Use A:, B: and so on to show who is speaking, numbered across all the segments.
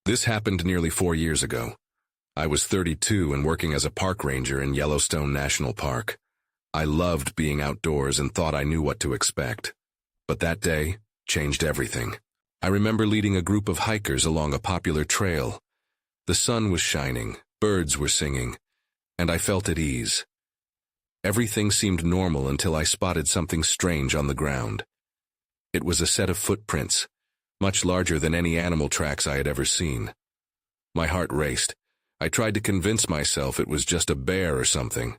A: This happened nearly 4 years ago. I was 32 and working as a park ranger in Yellowstone National Park. I loved being outdoors and thought I knew what to expect. But that day changed everything. I remember leading a group of hikers along a popular trail. The sun was shining, birds were singing, and I felt at ease. Everything seemed normal until I spotted something strange on the ground. It was a set of footprints, much larger than any animal tracks I had ever seen. My heart raced. I tried to convince myself it was just a bear or something.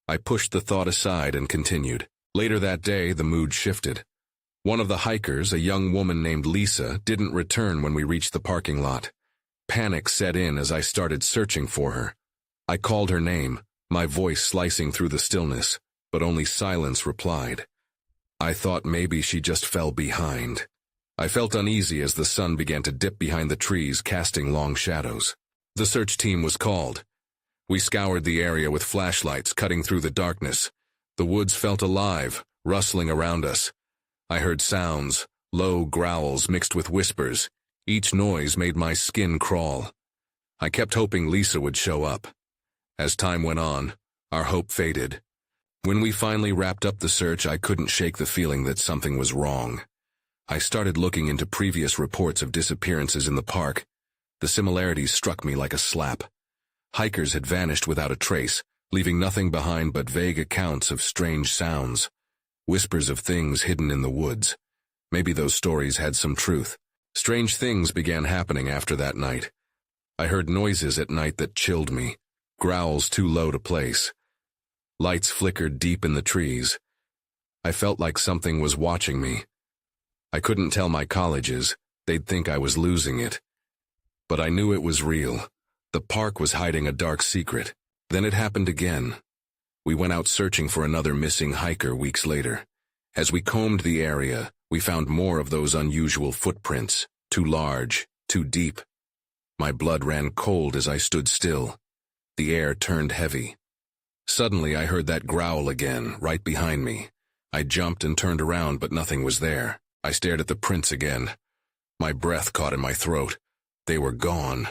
A: I pushed the thought aside and continued. Later that day, the mood shifted. One of the hikers, a young woman named Lisa, didn't return when we reached the parking lot. Panic set in as I started searching for her. I called her name, my voice slicing through the stillness, but only silence replied. I thought maybe she just fell behind. I felt uneasy as the sun began to dip behind the trees, casting long shadows. The search team was called. We scoured the area with flashlights, cutting through the darkness. The woods felt alive, rustling around us. I heard sounds, low growls mixed with whispers. Each noise made my skin crawl. I kept hoping Lisa would show up. As time went on, our hope faded. When we finally wrapped up the search, I couldn't shake the feeling that something was wrong. I started looking into previous reports of disappearances in the park. The similarities struck me like a slap. Hikers had vanished without a trace, leaving nothing behind but vague accounts of strange sounds. Whispers of things hidden in the woods. Maybe those stories had some truth. Strange things began happening after that night. I heard noises at night that chilled me, growls too low to place. Lights flickered deep in the trees. I felt like something was watching me. I couldn't tell my colleges, they'd think I was losing it. But I knew it was real. The park was hiding a dark secret. Then it happened again. We went out searching for another missing hiker weeks later. As we combed the area, we found more of those unusual footprints, too large, too deep. My blood ran cold as I stood still. The air turned heavy. Suddenly I heard that growl again, right behind me. I jumped and turned around, but nothing was there. I stared at the prints again. My breath caught in my throat. They were gone.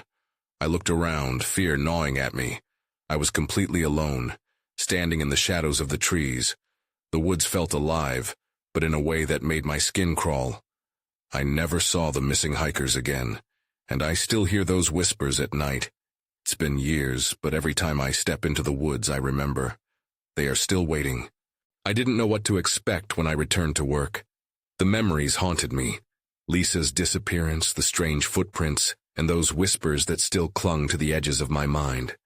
A: I looked around, fear gnawing at me. I was completely alone, standing in the shadows of the trees. The woods felt alive, but in a way that made my skin crawl. I never saw the missing hikers again, and I still hear those whispers at night. It's been years, but every time I step into the woods I remember. They are still waiting. I didn't know what to expect when I returned to work. The memories haunted me. Lisa's disappearance, the strange footprints, and those whispers that still clung to the edges of my mind.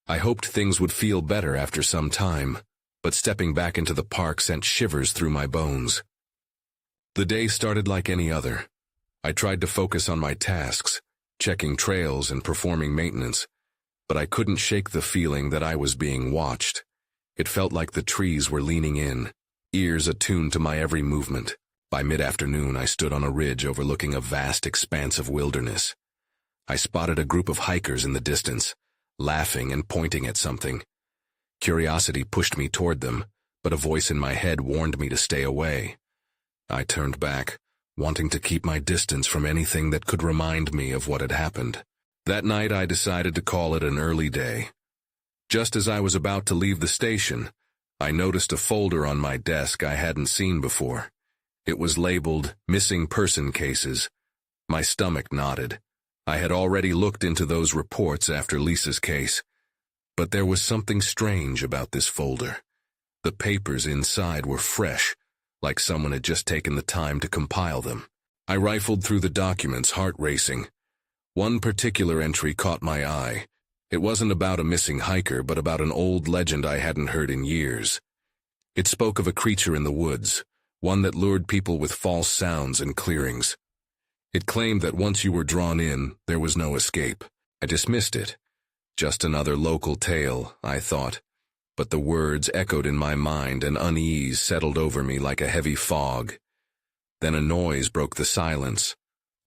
A: I hoped things would feel better after some time, but stepping back into the park sent shivers through my bones. The day started like any other. I tried to focus on my tasks, checking trails and performing maintenance, but I couldn't shake the feeling that I was being watched. It felt like the trees were leaning in, ears attuned to my every movement. By mid-afternoon, I stood on a ridge overlooking a vast expanse of wilderness. I spotted a group of hikers in the distance, laughing and pointing at something. Curiosity pushed me toward them, but a voice in my head warned me to stay away. I turned back, wanting to keep my distance from anything that could remind me of what had happened. That night I decided to call it an early day. Just as I was about to leave the station, I noticed a folder on my desk I hadn't seen before. It was labeled Missing Person Cases. My stomach knotted. I had already looked into those reports after Lisa's case. But there was something strange about this folder. The papers inside were fresh, like someone had just taken the time to compile them. I rifled through the documents, heart racing. One particular entry caught my eye. It wasn't about a missing hiker, but about an old legend I hadn't heard in years. It spoke of a creature in the woods, one that lured people with false sounds and clearings. It claimed that once you were drawn in, there was no escape. I dismissed it. Just another local tale, I thought. But the words echoed in my mind, and unease settled over me like a heavy fog. Then a noise broke the silence,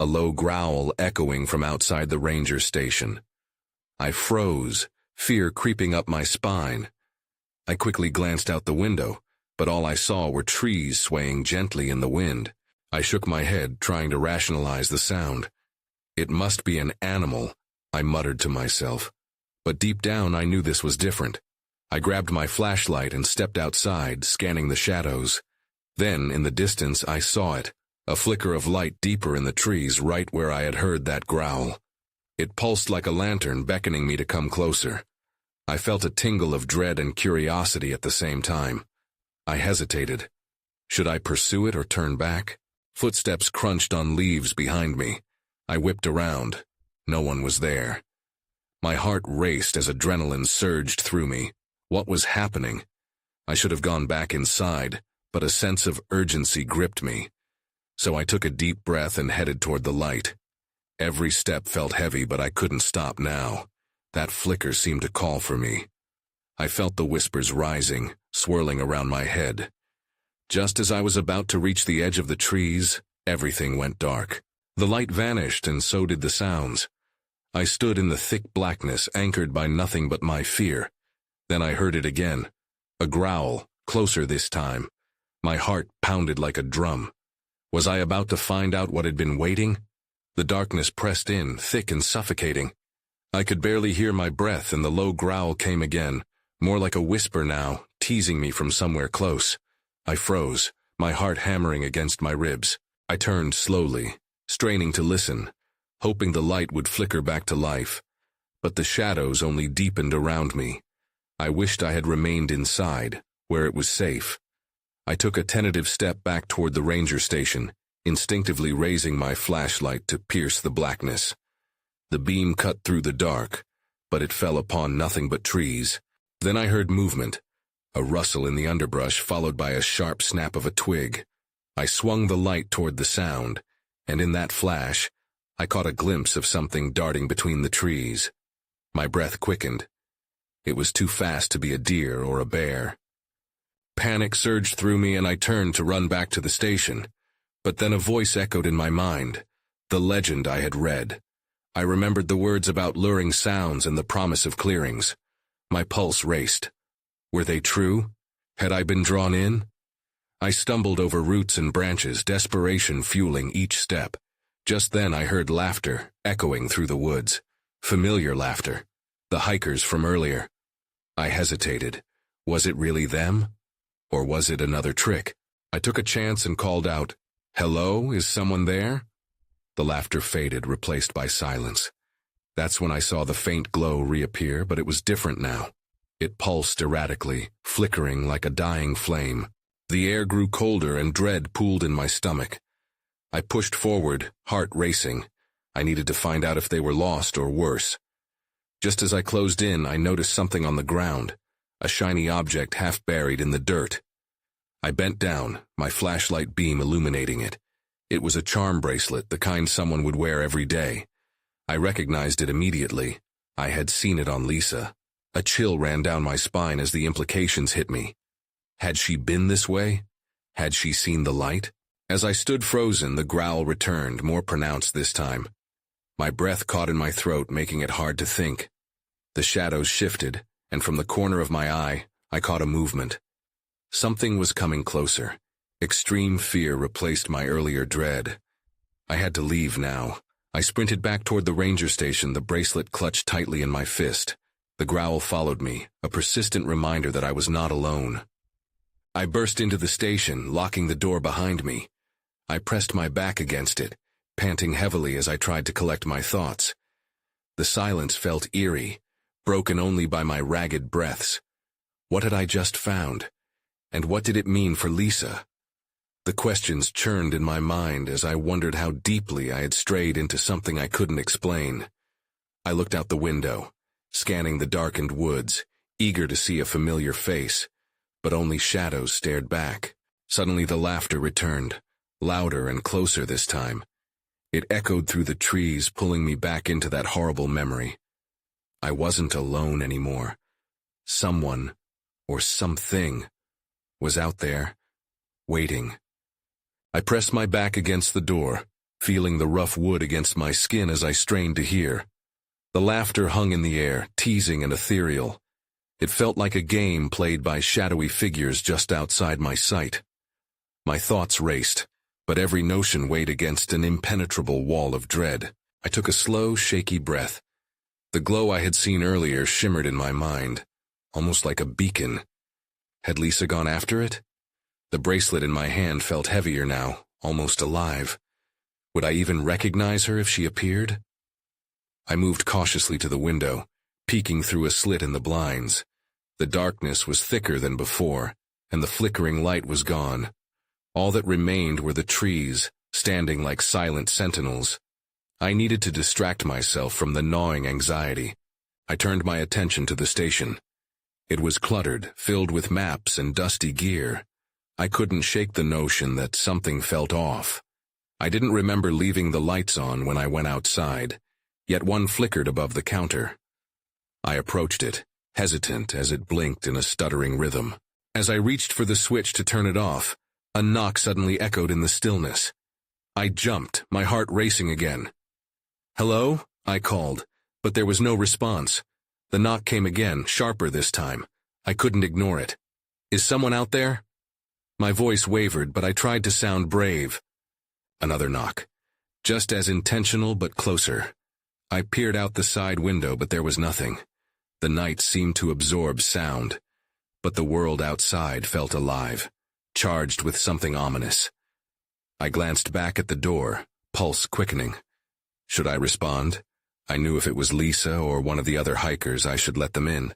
A: a low growl echoing from outside the ranger station. I froze, fear creeping up my spine. I quickly glanced out the window, but all I saw were trees swaying gently in the wind. I shook my head, trying to rationalize the sound. It must be an animal, I muttered to myself. But deep down I knew this was different. I grabbed my flashlight and stepped outside, scanning the shadows. Then, in the distance, I saw it, a flicker of light deeper in the trees right where I had heard that growl. It pulsed like a lantern, beckoning me to come closer. I felt a tingle of dread and curiosity at the same time. I hesitated. Should I pursue it or turn back? Footsteps crunched on leaves behind me. I whipped around. No one was there. My heart raced as adrenaline surged through me. What was happening? I should have gone back inside, but a sense of urgency gripped me. So I took a deep breath and headed toward the light. Every step felt heavy, but I couldn't stop now. That flicker seemed to call for me. I felt the whispers rising, swirling around my head. Just as I was about to reach the edge of the trees, everything went dark. The light vanished, and so did the sounds. I stood in the thick blackness, anchored by nothing but my fear. Then I heard it again. A growl, closer this time. My heart pounded like a drum. Was I about to find out what had been waiting? The darkness pressed in, thick and suffocating. I could barely hear my breath, and the low growl came again, more like a whisper now, teasing me from somewhere close. I froze, my heart hammering against my ribs. I turned slowly, straining to listen, hoping the light would flicker back to life. But the shadows only deepened around me. I wished I had remained inside, where it was safe. I took a tentative step back toward the ranger station, instinctively raising my flashlight to pierce the blackness. The beam cut through the dark, but it fell upon nothing but trees. Then I heard movement, a rustle in the underbrush followed by a sharp snap of a twig. I swung the light toward the sound, and in that flash, I caught a glimpse of something darting between the trees. My breath quickened. It was too fast to be a deer or a bear. Panic surged through me, and I turned to run back to the station. But then a voice echoed in my mind, the legend I had read. I remembered the words about luring sounds and the promise of clearings. My pulse raced. Were they true? Had I been drawn in? I stumbled over roots and branches, desperation fueling each step. Just then I heard laughter echoing through the woods. Familiar laughter. The hikers from earlier. I hesitated. Was it really them? Or was it another trick? I took a chance and called out, "Hello, is someone there?" The laughter faded, replaced by silence. That's when I saw the faint glow reappear, but it was different now. It pulsed erratically, flickering like a dying flame. The air grew colder and dread pooled in my stomach. I pushed forward, heart racing. I needed to find out if they were lost or worse. Just as I closed in, I noticed something on the ground, a shiny object half buried in the dirt. I bent down, my flashlight beam illuminating it. It was a charm bracelet, the kind someone would wear every day. I recognized it immediately. I had seen it on Lisa. A chill ran down my spine as the implications hit me. Had she been this way? Had she seen the light? As I stood frozen, the growl returned, more pronounced this time. My breath caught in my throat, making it hard to think. The shadows shifted, and from the corner of my eye, I caught a movement. Something was coming closer. Extreme fear replaced my earlier dread. I had to leave now. I sprinted back toward the ranger station, the bracelet clutched tightly in my fist. The growl followed me, a persistent reminder that I was not alone. I burst into the station, locking the door behind me. I pressed my back against it, panting heavily as I tried to collect my thoughts. The silence felt eerie, broken only by my ragged breaths. What had I just found? And what did it mean for Lisa? The questions churned in my mind as I wondered how deeply I had strayed into something I couldn't explain. I looked out the window, scanning the darkened woods, eager to see a familiar face, but only shadows stared back. Suddenly the laughter returned, louder and closer this time. It echoed through the trees, pulling me back into that horrible memory. I wasn't alone anymore. Someone, or something, was out there, waiting. I pressed my back against the door, feeling the rough wood against my skin as I strained to hear. The laughter hung in the air, teasing and ethereal. It felt like a game played by shadowy figures just outside my sight. My thoughts raced, but every notion weighed against an impenetrable wall of dread. I took a slow, shaky breath. The glow I had seen earlier shimmered in my mind, almost like a beacon. Had Lisa gone after it? The bracelet in my hand felt heavier now, almost alive. Would I even recognize her if she appeared? I moved cautiously to the window, peeking through a slit in the blinds. The darkness was thicker than before, and the flickering light was gone. All that remained were the trees, standing like silent sentinels. I needed to distract myself from the gnawing anxiety. I turned my attention to the station. It was cluttered, filled with maps and dusty gear. I couldn't shake the notion that something felt off. I didn't remember leaving the lights on when I went outside, yet one flickered above the counter. I approached it, hesitant as it blinked in a stuttering rhythm. As I reached for the switch to turn it off, a knock suddenly echoed in the stillness. I jumped, my heart racing again. "Hello?" I called, but there was no response. The knock came again, sharper this time. I couldn't ignore it. "Is someone out there?" My voice wavered, but I tried to sound brave. Another knock. Just as intentional, but closer. I peered out the side window, but there was nothing. The night seemed to absorb sound, but the world outside felt alive, charged with something ominous. I glanced back at the door, pulse quickening. Should I respond? I knew if it was Lisa or one of the other hikers, I should let them in.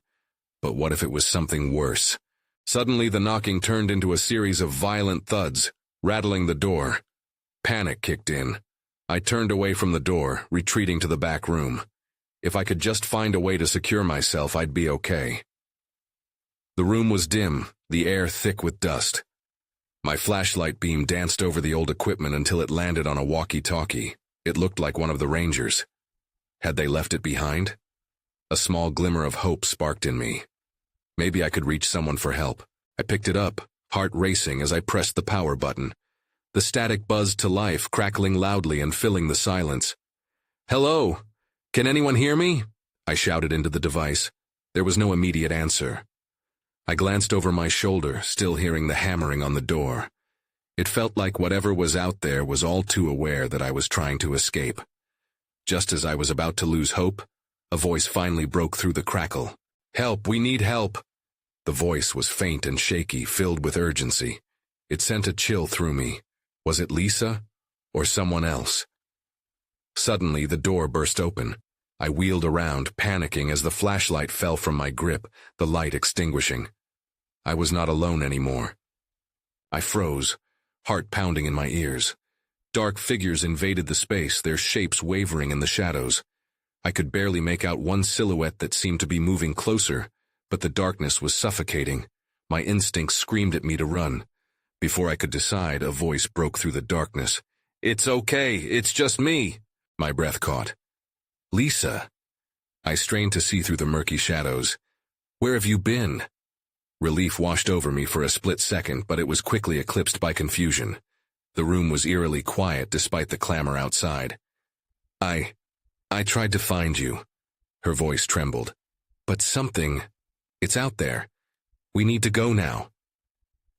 A: But what if it was something worse? Suddenly the knocking turned into a series of violent thuds, rattling the door. Panic kicked in. I turned away from the door, retreating to the back room. If I could just find a way to secure myself, I'd be okay. The room was dim, the air thick with dust. My flashlight beam danced over the old equipment until it landed on a walkie-talkie. It looked like one of the Rangers. Had they left it behind? A small glimmer of hope sparked in me. Maybe I could reach someone for help. I picked it up, heart racing as I pressed the power button. The static buzzed to life, crackling loudly and filling the silence. "Hello? Can anyone hear me?" I shouted into the device. There was no immediate answer. I glanced over my shoulder, still hearing the hammering on the door. It felt like whatever was out there was all too aware that I was trying to escape. Just as I was about to lose hope, a voice finally broke through the crackle. "Help, we need help." The voice was faint and shaky, filled with urgency. It sent a chill through me. Was it Lisa? Or someone else? Suddenly, the door burst open. I wheeled around, panicking as the flashlight fell from my grip, the light extinguishing. I was not alone anymore. I froze, heart pounding in my ears. Dark figures invaded the space, their shapes wavering in the shadows. I could barely make out one silhouette that seemed to be moving closer, but the darkness was suffocating. My instincts screamed at me to run. Before I could decide, a voice broke through the darkness. "It's okay, it's just me." My breath caught. "Lisa." I strained to see through the murky shadows. "Where have you been?" Relief washed over me for a split second, but it was quickly eclipsed by confusion. The room was eerily quiet despite the clamor outside. I tried to find you." Her voice trembled. "But something... It's out there. We need to go now."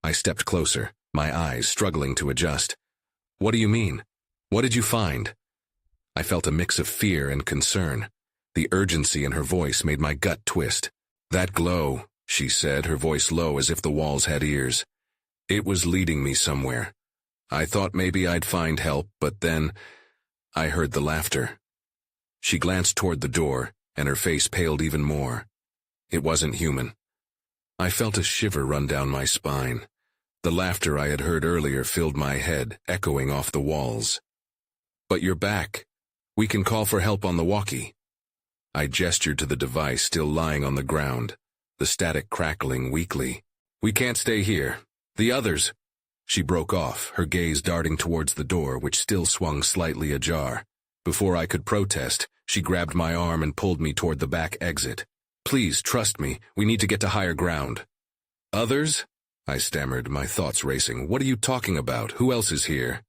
A: I stepped closer, my eyes struggling to adjust. "What do you mean? What did you find?" I felt a mix of fear and concern. The urgency in her voice made my gut twist. "That glow," she said, her voice low as if the walls had ears. "It was leading me somewhere. I thought maybe I'd find help, but then I heard the laughter." She glanced toward the door, and her face paled even more. It wasn't human. I felt a shiver run down my spine. The laughter I had heard earlier filled my head, echoing off the walls. "But you're back. We can call for help on the walkie." I gestured to the device still lying on the ground, the static crackling weakly. "We can't stay here. The others—" She broke off, her gaze darting towards the door, which still swung slightly ajar. Before I could protest, she grabbed my arm and pulled me toward the back exit. "Please, trust me. We need to get to higher ground." "Others?" I stammered, my thoughts racing. "What are you talking about? Who else is here?"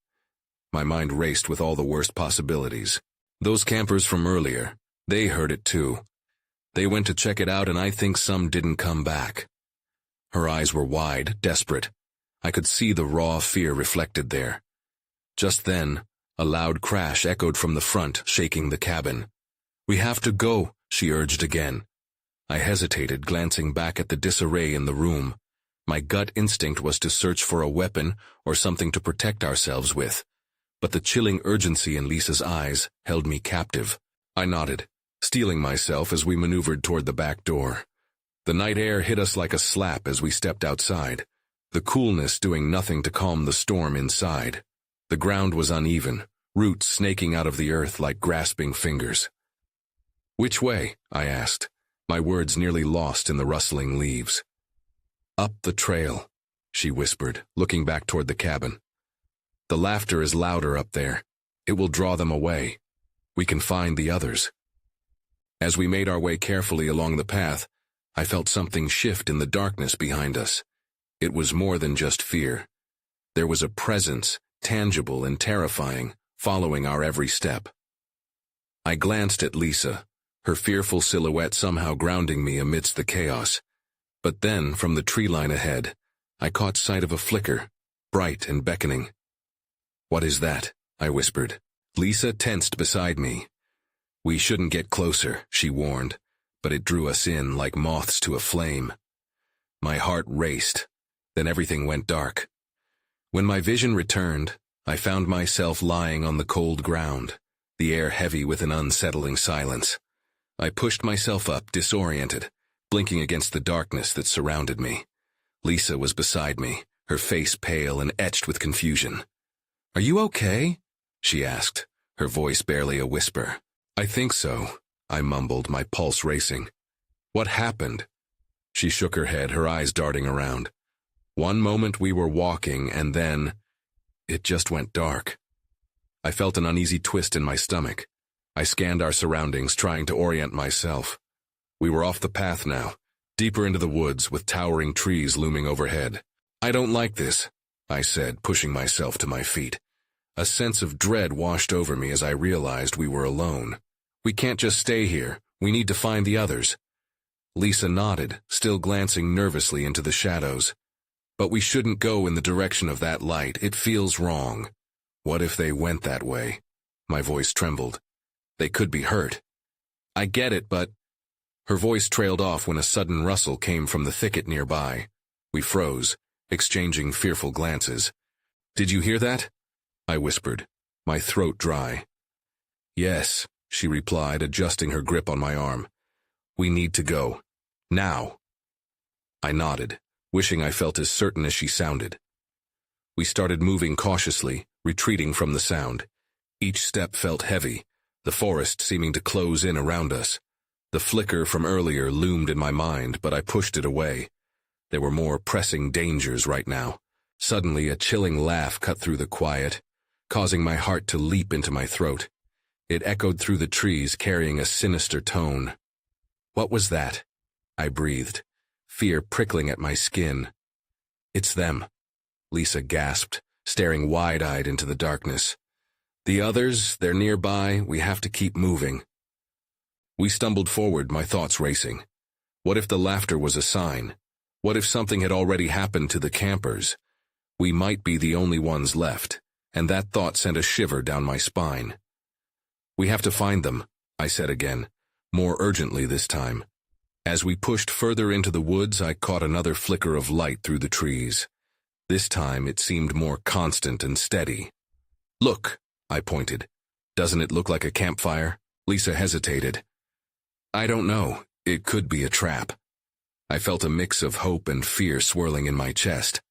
A: My mind raced with all the worst possibilities. "Those campers from earlier. They heard it too. They went to check it out, and I think some didn't come back." Her eyes were wide, desperate. I could see the raw fear reflected there. Just then, A loud crash echoed from the front, shaking the cabin. "We have to go," she urged again. I hesitated, glancing back at the disarray in the room. My gut instinct was to search for a weapon or something to protect ourselves with, but the chilling urgency in Lisa's eyes held me captive. I nodded, steeling myself as we maneuvered toward the back door. The night air hit us like a slap as we stepped outside, the coolness doing nothing to calm the storm inside. The ground was uneven, roots snaking out of the earth like grasping fingers. "Which way?" I asked, my words nearly lost in the rustling leaves. "Up the trail," she whispered, looking back toward the cabin. "The laughter is louder up there. It will draw them away. We can find the others." As we made our way carefully along the path, I felt something shift in the darkness behind us. It was more than just fear. There was a presence, tangible and terrifying, following our every step. I glanced at Lisa, her fearful silhouette somehow grounding me amidst the chaos. But then, from the tree line ahead, I caught sight of a flicker, bright and beckoning. "What is that?" I whispered. Lisa tensed beside me. "We shouldn't get closer," she warned, but it drew us in like moths to a flame. My heart raced, then everything went dark. When my vision returned, I found myself lying on the cold ground, the air heavy with an unsettling silence. I pushed myself up, disoriented, blinking against the darkness that surrounded me. Lisa was beside me, her face pale and etched with confusion. "Are you okay?" she asked, her voice barely a whisper. "I think so," I mumbled, my pulse racing. "What happened?" She shook her head, her eyes darting around. One moment we were walking, and then it just went dark. I felt an uneasy twist in my stomach. I scanned our surroundings, trying to orient myself. We were off the path now, deeper into the woods with towering trees looming overhead. "I don't like this," I said, pushing myself to my feet. A sense of dread washed over me as I realized we were alone. "We can't just stay here. We need to find the others." Lisa nodded, still glancing nervously into the shadows. "But we shouldn't go in the direction of that light. It feels wrong." "What if they went that way?" My voice trembled. "They could be hurt." "I get it, but—" Her voice trailed off when a sudden rustle came from the thicket nearby. We froze, exchanging fearful glances. "Did you hear that?" I whispered, my throat dry. "Yes," she replied, adjusting her grip on my arm. "We need to go. Now." I nodded, wishing I felt as certain as she sounded. We started moving cautiously, retreating from the sound. Each step felt heavy, the forest seeming to close in around us. The flicker from earlier loomed in my mind, but I pushed it away. There were more pressing dangers right now. Suddenly, a chilling laugh cut through the quiet, causing my heart to leap into my throat. It echoed through the trees, carrying a sinister tone. "What was that?" I breathed, fear prickling at my skin. "It's them," Lisa gasped, staring wide-eyed into the darkness. "The others, they're nearby. We have to keep moving." We stumbled forward, my thoughts racing. What if the laughter was a sign? What if something had already happened to the campers? We might be the only ones left, and that thought sent a shiver down my spine. "We have to find them," I said again, more urgently this time. As we pushed further into the woods, I caught another flicker of light through the trees. This time it seemed more constant and steady. "Look," I pointed. "Doesn't it look like a campfire?" Lisa hesitated. "I don't know. It could be a trap." I felt a mix of hope and fear swirling in my chest.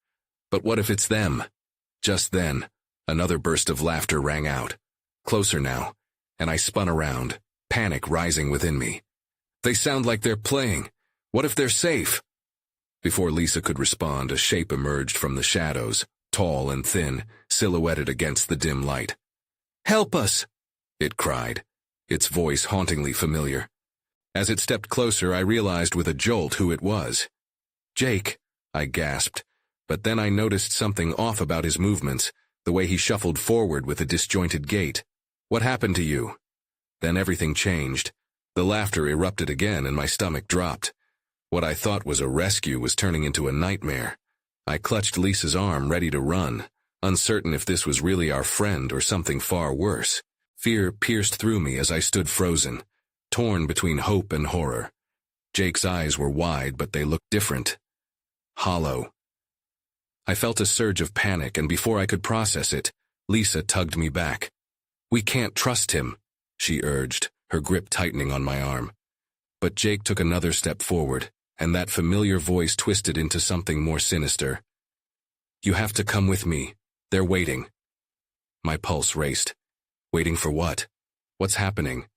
A: But what if it's them? Just then, another burst of laughter rang out. Closer now, and I spun around, panic rising within me. "They sound like they're playing. What if they're safe?" Before Lisa could respond, a shape emerged from the shadows, tall and thin, silhouetted against the dim light. "Help us!" it cried, its voice hauntingly familiar. As it stepped closer, I realized with a jolt who it was. "Jake," I gasped, but then I noticed something off about his movements, the way he shuffled forward with a disjointed gait. "What happened to you?" Then everything changed. The laughter erupted again and my stomach dropped. What I thought was a rescue was turning into a nightmare. I clutched Lisa's arm, ready to run. uncertain if this was really our friend or something far worse. Fear pierced through me as I stood frozen, torn between hope and horror. Jake's eyes were wide, but they looked different. Hollow. I felt a surge of panic, and before I could process it, Lisa tugged me back. "We can't trust him," she urged, her grip tightening on my arm. But Jake took another step forward, and that familiar voice twisted into something more sinister. "You have to come with me. They're waiting." My pulse raced. Waiting for what? What's happening?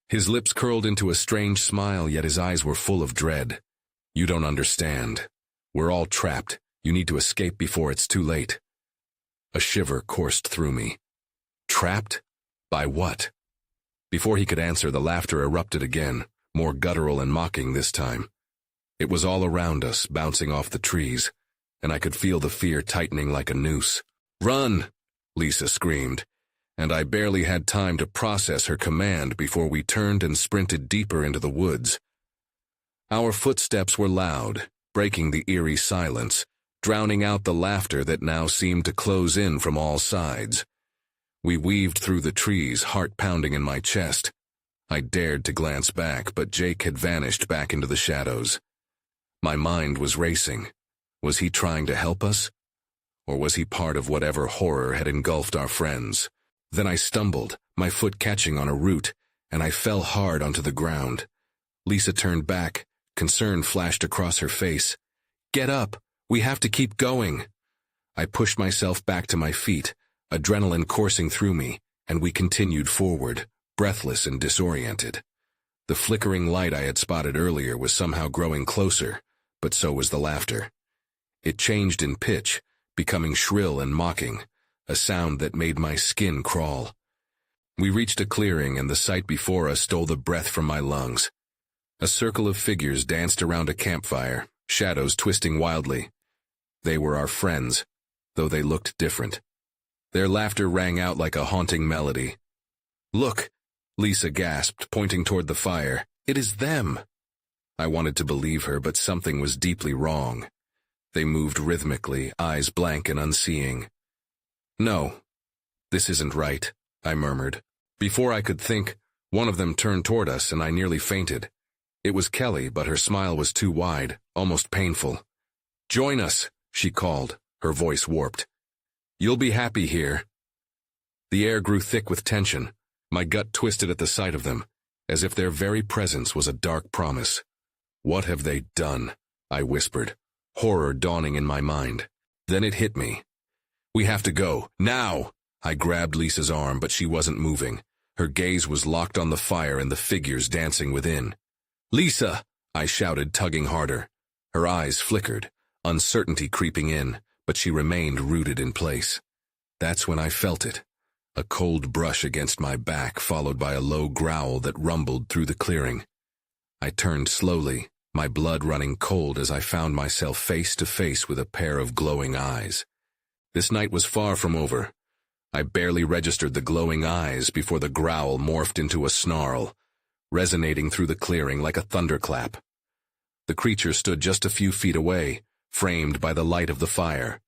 A: His lips curled into a strange smile, yet his eyes were full of dread. "You don't understand. We're all trapped. You need to escape before it's too late." A shiver coursed through me. Trapped? By what? Before he could answer, the laughter erupted again, more guttural and mocking this time. It was all around us, bouncing off the trees, and I could feel the fear tightening like a noose. "Run!" Lisa screamed, and I barely had time to process her command before we turned and sprinted deeper into the woods. Our footsteps were loud, breaking the eerie silence, drowning out the laughter that now seemed to close in from all sides. We weaved through the trees, heart pounding in my chest. I dared to glance back, but Jake had vanished back into the shadows. My mind was racing. Was he trying to help us? Or was he part of whatever horror had engulfed our friends? Then I stumbled, my foot catching on a root, and I fell hard onto the ground. Lisa turned back. Concern flashed across her face. "Get up! We have to keep going." I pushed myself back to my feet, adrenaline coursing through me, and we continued forward, breathless and disoriented. The flickering light I had spotted earlier was somehow growing closer, but so was the laughter. It changed in pitch, becoming shrill and mocking, a sound that made my skin crawl. We reached a clearing, and the sight before us stole the breath from my lungs. A circle of figures danced around a campfire, shadows twisting wildly. They were our friends, though they looked different. Their laughter rang out like a haunting melody. "Look!" Lisa gasped, pointing toward the fire. "It is them!" I wanted to believe her, but something was deeply wrong. They moved rhythmically, eyes blank and unseeing. "No, this isn't right," I murmured. Before I could think, one of them turned toward us, and I nearly fainted. It was Kelly, but her smile was too wide, almost painful. "Join us," she called, her voice warped. "You'll be happy here." The air grew thick with tension. My gut twisted at the sight of them, as if their very presence was a dark promise. "What have they done?" I whispered, horror dawning in my mind. Then it hit me. "We have to go, now!" I grabbed Lisa's arm, but she wasn't moving. Her gaze was locked on the fire and the figures dancing within. "Lisa!" I shouted, tugging harder. Her eyes flickered, uncertainty creeping in, but she remained rooted in place. That's when I felt it. A cold brush against my back, followed by a low growl that rumbled through the clearing. I turned slowly, my blood running cold as I found myself face to face with a pair of glowing eyes. This night was far from over. I barely registered the glowing eyes before the growl morphed into a snarl, resonating through the clearing like a thunderclap. The creature stood just a few feet away, framed by the light of the fire.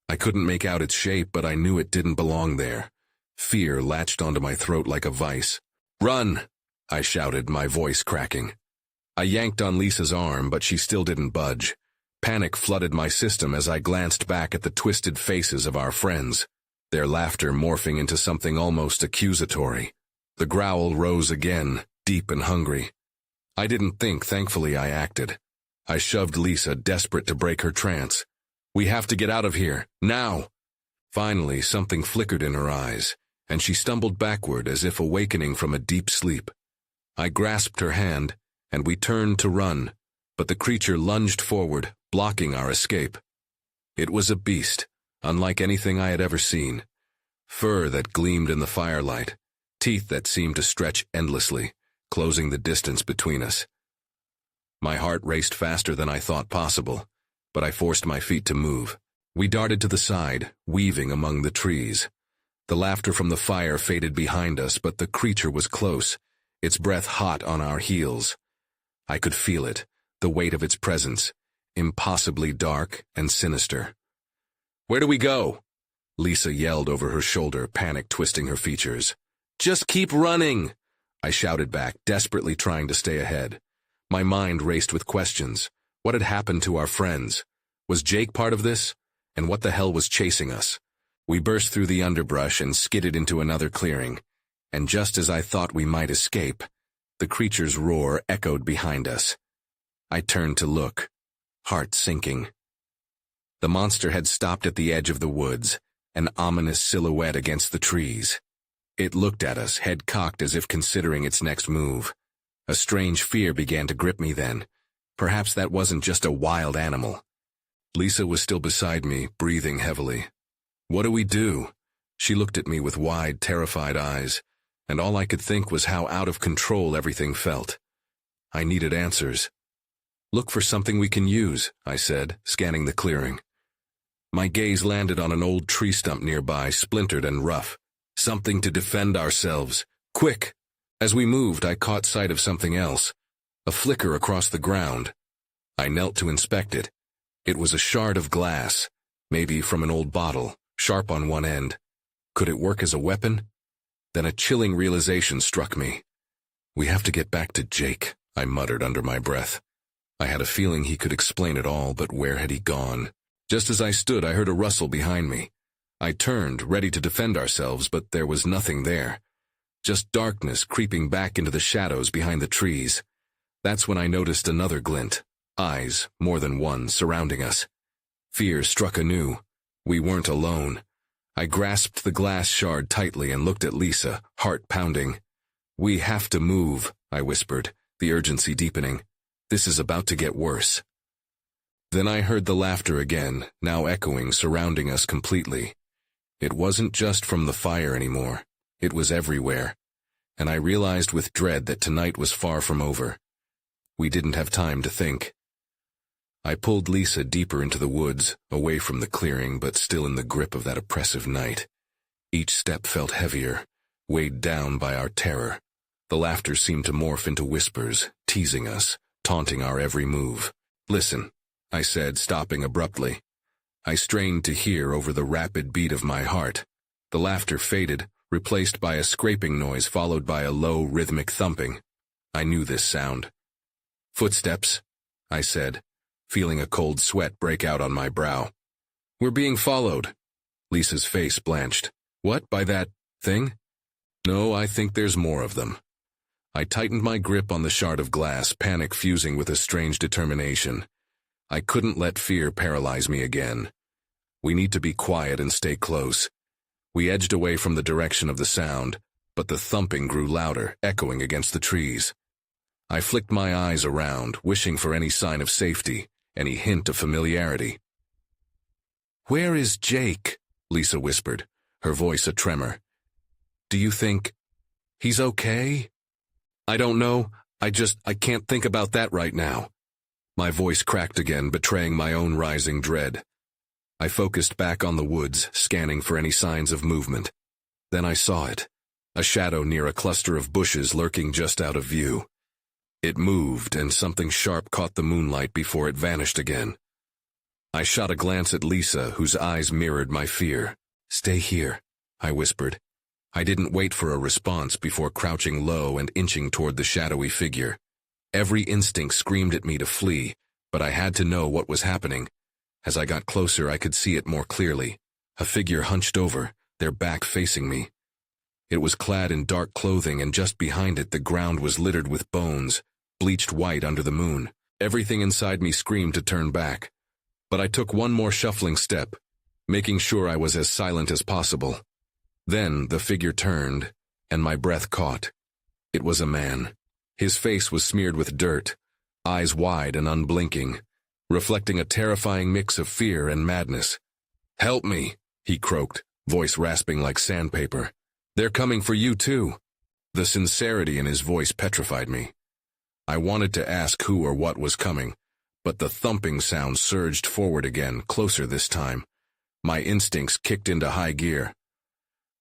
A: I couldn't make out its shape, but I knew it didn't belong there. Fear latched onto my throat like a vice. "Run!" I shouted, my voice cracking. I yanked on Lisa's arm, but she still didn't budge. Panic flooded my system as I glanced back at the twisted faces of our friends, their laughter morphing into something almost accusatory. The growl rose again, deep and hungry. I didn't think, thankfully I acted. I shoved Lisa, desperate to break her trance. "We have to get out of here, now!" Finally, something flickered in her eyes, and she stumbled backward as if awakening from a deep sleep. I grasped her hand, and we turned to run, but the creature lunged forward, blocking our escape. It was a beast, unlike anything I had ever seen. Fur that gleamed in the firelight, teeth that seemed to stretch endlessly, closing the distance between us. My heart raced faster than I thought possible, but I forced my feet to move. We darted to the side, weaving among the trees. The laughter from the fire faded behind us, but the creature was close, its breath hot on our heels. I could feel it, the weight of its presence, impossibly dark and sinister. Where do we go? Lisa yelled over her shoulder, panic twisting her features. Just keep running, I shouted back, desperately trying to stay ahead. My mind raced with questions. What had happened to our friends? Was Jake part of this? And what the hell was chasing us? We burst through the underbrush and skidded into another clearing. And just as I thought we might escape, the creature's roar echoed behind us. I turned to look, heart sinking. The monster had stopped at the edge of the woods, an ominous silhouette against the trees. It looked at us, head cocked as if considering its next move. A strange fear began to grip me then. Perhaps that wasn't just a wild animal. Lisa was still beside me, breathing heavily. What do we do? She looked at me with wide, terrified eyes, and all I could think was how out of control everything felt. I needed answers. Look for something we can use, I said, scanning the clearing. My gaze landed on an old tree stump nearby, splintered and rough. Something to defend ourselves. Quick! As we moved, I caught sight of something else. A flicker across the ground. I knelt to inspect it. It was a shard of glass, maybe from an old bottle, sharp on one end. Could it work as a weapon? Then a chilling realization struck me. We have to get back to Jake, I muttered under my breath. I had a feeling he could explain it all, but where had he gone? Just as I stood, I heard a rustle behind me. I turned, ready to defend ourselves, but there was nothing there. Just darkness creeping back into the shadows behind the trees. That's when I noticed another glint. Eyes, more than one, surrounding us. Fear struck anew. We weren't alone. I grasped the glass shard tightly and looked at Lisa, heart pounding. We have to move, I whispered, the urgency deepening. This is about to get worse. Then I heard the laughter again, now echoing, surrounding us completely. It wasn't just from the fire anymore. It was everywhere. And I realized with dread that tonight was far from over. We didn't have time to think. I pulled Lisa deeper into the woods, away from the clearing, but still in the grip of that oppressive night. Each step felt heavier, weighed down by our terror. The laughter seemed to morph into whispers, teasing us, taunting our every move. Listen, I said, stopping abruptly. I strained to hear over the rapid beat of my heart. The laughter faded, replaced by a scraping noise followed by a low, rhythmic thumping. I knew this sound. Footsteps, I said, feeling a cold sweat break out on my brow. We're being followed. Lisa's face blanched. What, by that thing? No, I think there's more of them. I tightened my grip on the shard of glass, panic fusing with a strange determination. I couldn't let fear paralyze me again. We need to be quiet and stay close. We edged away from the direction of the sound, but the thumping grew louder, echoing against the trees. I flicked my eyes around, wishing for any sign of safety, any hint of familiarity. Where is Jake? Lisa whispered, her voice a tremor. Do you think he's okay? I don't know. I can't think about that right now. My voice cracked again, betraying my own rising dread. I focused back on the woods, scanning for any signs of movement. Then I saw it, a shadow near a cluster of bushes lurking just out of view. It moved, and something sharp caught the moonlight before it vanished again. I shot a glance at Lisa, whose eyes mirrored my fear. Stay here, I whispered. I didn't wait for a response before crouching low and inching toward the shadowy figure. Every instinct screamed at me to flee, but I had to know what was happening. As I got closer, I could see it more clearly. A figure hunched over, their back facing me. It was clad in dark clothing, and just behind it the ground was littered with bones, bleached white under the moon. Everything inside me screamed to turn back. But I took one more shuffling step, making sure I was as silent as possible. Then the figure turned, and my breath caught. It was a man. His face was smeared with dirt, eyes wide and unblinking, reflecting a terrifying mix of fear and madness. Help me, he croaked, voice rasping like sandpaper. They're coming for you too. The sincerity in his voice petrified me. I wanted to ask who or what was coming, but the thumping sound surged forward again, closer this time. My instincts kicked into high gear.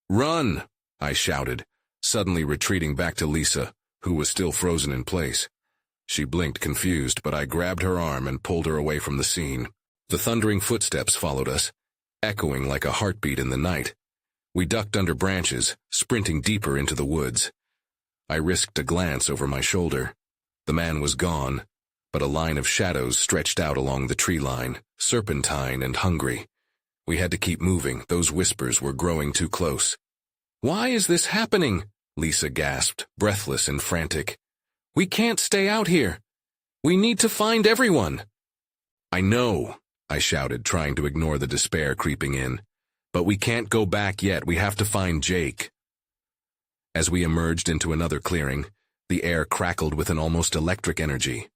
A: Run! I shouted, suddenly retreating back to Lisa, who was still frozen in place. She blinked confused, but I grabbed her arm and pulled her away from the scene. The thundering footsteps followed us. echoing like a heartbeat in the night. We ducked under branches, sprinting deeper into the woods. I risked a glance over my shoulder. The man was gone, but a line of shadows stretched out along the tree line, serpentine and hungry. We had to keep moving. Those whispers were growing too close. "Why is this happening?" Lisa gasped, breathless and frantic. "We can't stay out here. We need to find everyone." "I know," I shouted, trying to ignore the despair creeping in. "But we can't go back yet. We have to find Jake." As we emerged into another clearing, the air crackled with an almost electric energy.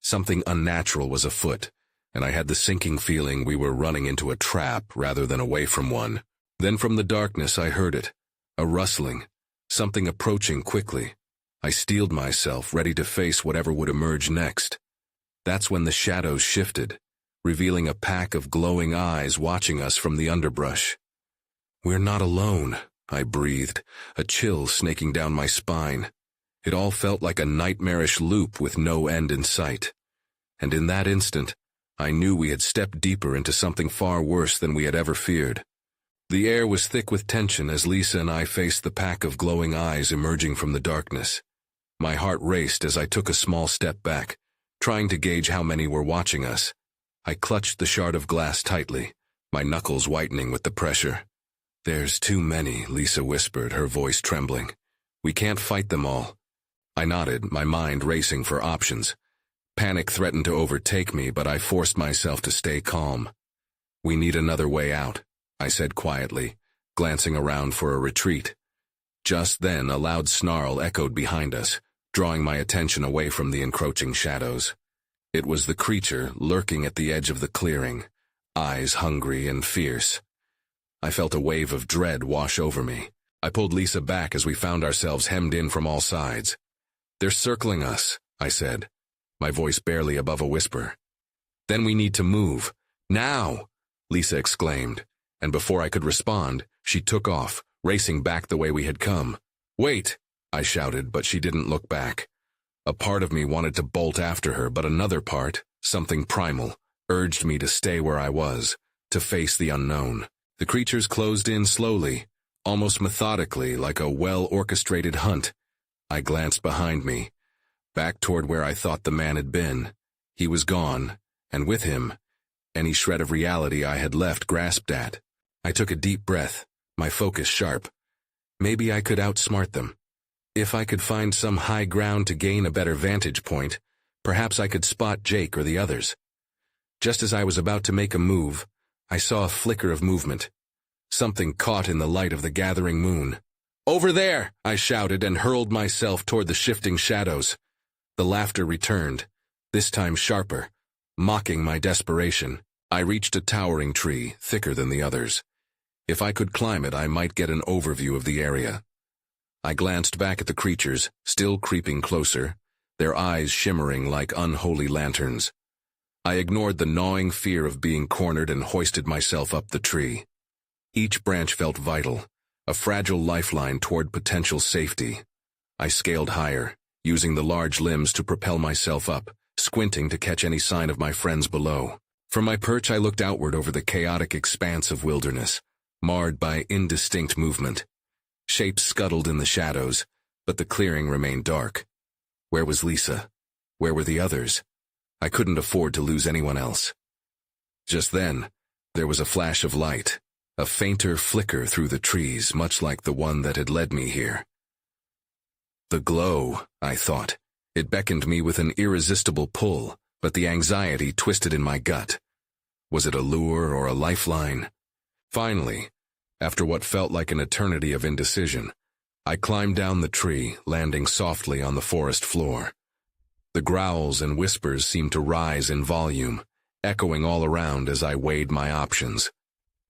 A: Something unnatural was afoot, and I had the sinking feeling we were running into a trap rather than away from one. Then from the darkness I heard it, a rustling, something approaching quickly. I steeled myself, ready to face whatever would emerge next. That's when the shadows shifted, revealing a pack of glowing eyes watching us from the underbrush. "We're not alone," I breathed, a chill snaking down my spine. It all felt like a nightmarish loop with no end in sight. And in that instant, I knew we had stepped deeper into something far worse than we had ever feared. The air was thick with tension as Lisa and I faced the pack of glowing eyes emerging from the darkness. My heart raced as I took a small step back, trying to gauge how many were watching us. I clutched the shard of glass tightly, my knuckles whitening with the pressure. "There's too many," Lisa whispered, her voice trembling. "We can't fight them all." I nodded, my mind racing for options. Panic threatened to overtake me, but I forced myself to stay calm. "We need another way out," I said quietly, glancing around for a retreat. Just then, a loud snarl echoed behind us, drawing my attention away from the encroaching shadows. It was the creature lurking at the edge of the clearing, eyes hungry and fierce. I felt a wave of dread wash over me. I pulled Lisa back as we found ourselves hemmed in from all sides. "They're circling us," I said, my voice barely above a whisper. "Then we need to move. Now!" Lisa exclaimed, and before I could respond, she took off, racing back the way we had come. "Wait!" I shouted, but she didn't look back. A part of me wanted to bolt after her, but another part, something primal, urged me to stay where I was, to face the unknown. The creatures closed in slowly, almost methodically, like a well-orchestrated hunt. I glanced behind me, back toward where I thought the man had been. He was gone, and with him, any shred of reality I had left grasped at. I took a deep breath, my focus sharp. Maybe I could outsmart them. If I could find some high ground to gain a better vantage point, perhaps I could spot Jake or the others. Just as I was about to make a move, I saw a flicker of movement. Something caught in the light of the gathering moon. "Over there!" I shouted and hurled myself toward the shifting shadows. The laughter returned, this time sharper, mocking my desperation. I reached a towering tree, thicker than the others. If I could climb it, I might get an overview of the area. I glanced back at the creatures, still creeping closer, their eyes shimmering like unholy lanterns. I ignored the gnawing fear of being cornered and hoisted myself up the tree. Each branch felt vital, a fragile lifeline toward potential safety. I scaled higher, using the large limbs to propel myself up, squinting to catch any sign of my friends below. From my perch I looked outward over the chaotic expanse of wilderness, marred by indistinct movement. Shapes scuttled in the shadows, but the clearing remained dark. Where was Lisa? Where were the others? I couldn't afford to lose anyone else. Just then, there was a flash of light, a fainter flicker through the trees, much like the one that had led me here. The glow, I thought. It beckoned me with an irresistible pull, but the anxiety twisted in my gut. Was it a lure or a lifeline? Finally, after what felt like an eternity of indecision, I climbed down the tree, landing softly on the forest floor. The growls and whispers seemed to rise in volume, echoing all around as I weighed my options.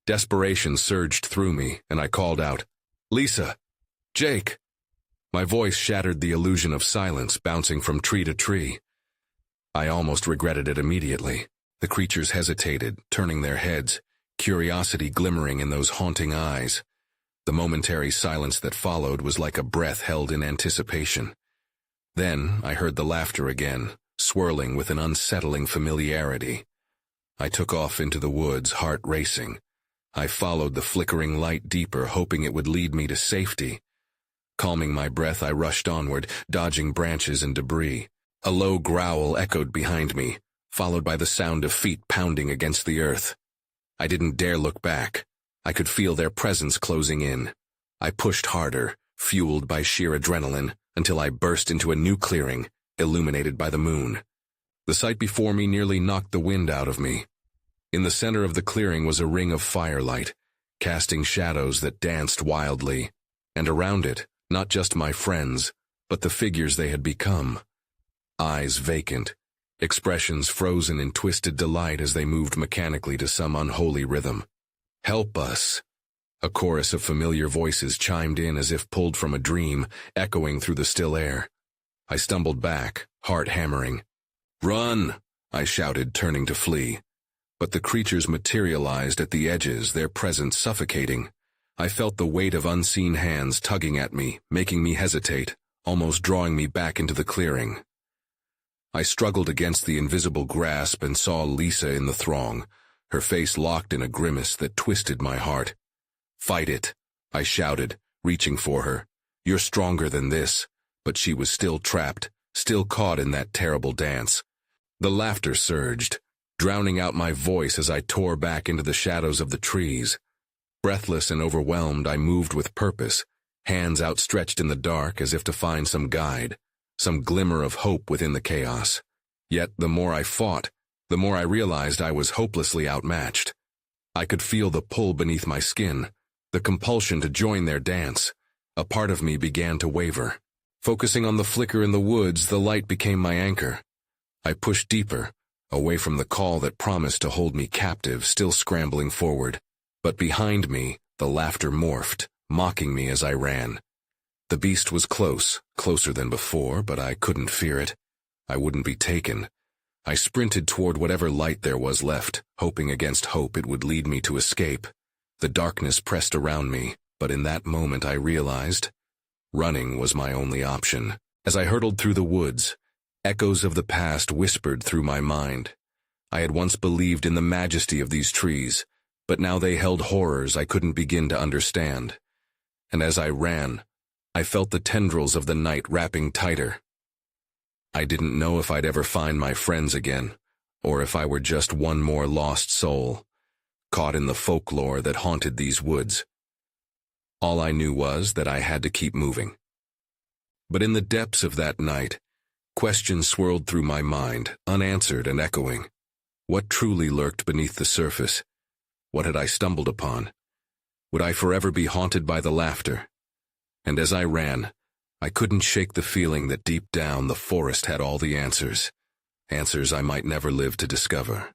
A: Desperation surged through me, and I called out, "Lisa! Jake!" My voice shattered the illusion of silence, bouncing from tree to tree. I almost regretted it immediately. The creatures hesitated, turning their heads, curiosity glimmering in those haunting eyes. The momentary silence that followed was like a breath held in anticipation. Then I heard the laughter again, swirling with an unsettling familiarity. I took off into the woods, heart racing. I followed the flickering light deeper, hoping it would lead me to safety. Calming my breath, I rushed onward, dodging branches and debris. A low growl echoed behind me, followed by the sound of feet pounding against the earth. I didn't dare look back. I could feel their presence closing in. I pushed harder, fueled by sheer adrenaline, until I burst into a new clearing, illuminated by the moon. The sight before me nearly knocked the wind out of me. In the center of the clearing was a ring of firelight, casting shadows that danced wildly, and around it, not just my friends, but the figures they had become. Eyes vacant, expressions frozen in twisted delight as they moved mechanically to some unholy rhythm. "Help us!" A chorus of familiar voices chimed in as if pulled from a dream, echoing through the still air. I stumbled back, heart hammering. "Run!" I shouted, turning to flee. But the creatures materialized at the edges, their presence suffocating. I felt the weight of unseen hands tugging at me, making me hesitate, almost drawing me back into the clearing. I struggled against the invisible grasp and saw Lisa in the throng, her face locked in a grimace that twisted my heart. "Fight it," I shouted, reaching for her. "You're stronger than this." But she was still trapped, still caught in that terrible dance. The laughter surged, drowning out my voice as I tore back into the shadows of the trees. Breathless and overwhelmed, I moved with purpose, hands outstretched in the dark as if to find some guide, some glimmer of hope within the chaos. Yet the more I fought, the more I realized I was hopelessly outmatched. I could feel the pull beneath my skin, the compulsion to join their dance. A part of me began to waver. Focusing on the flicker in the woods, the light became my anchor. I pushed deeper, away from the call that promised to hold me captive, still scrambling forward. But behind me, the laughter morphed, mocking me as I ran. The beast was close, closer than before, but I couldn't fear it. I wouldn't be taken. I sprinted toward whatever light there was left, hoping against hope it would lead me to escape. The darkness pressed around me, but in that moment I realized running was my only option. As I hurtled through the woods, echoes of the past whispered through my mind. I had once believed in the majesty of these trees, but now they held horrors I couldn't begin to understand. And as I ran, I felt the tendrils of the night wrapping tighter. I didn't know if I'd ever find my friends again, or if I were just one more lost soul, caught in the folklore that haunted these woods. All I knew was that I had to keep moving. But in the depths of that night, questions swirled through my mind, unanswered and echoing. What truly lurked beneath the surface? What had I stumbled upon? Would I forever be haunted by the laughter? And as I ran, I couldn't shake the feeling that deep down the forest had all the answers. Answers I might never live to discover.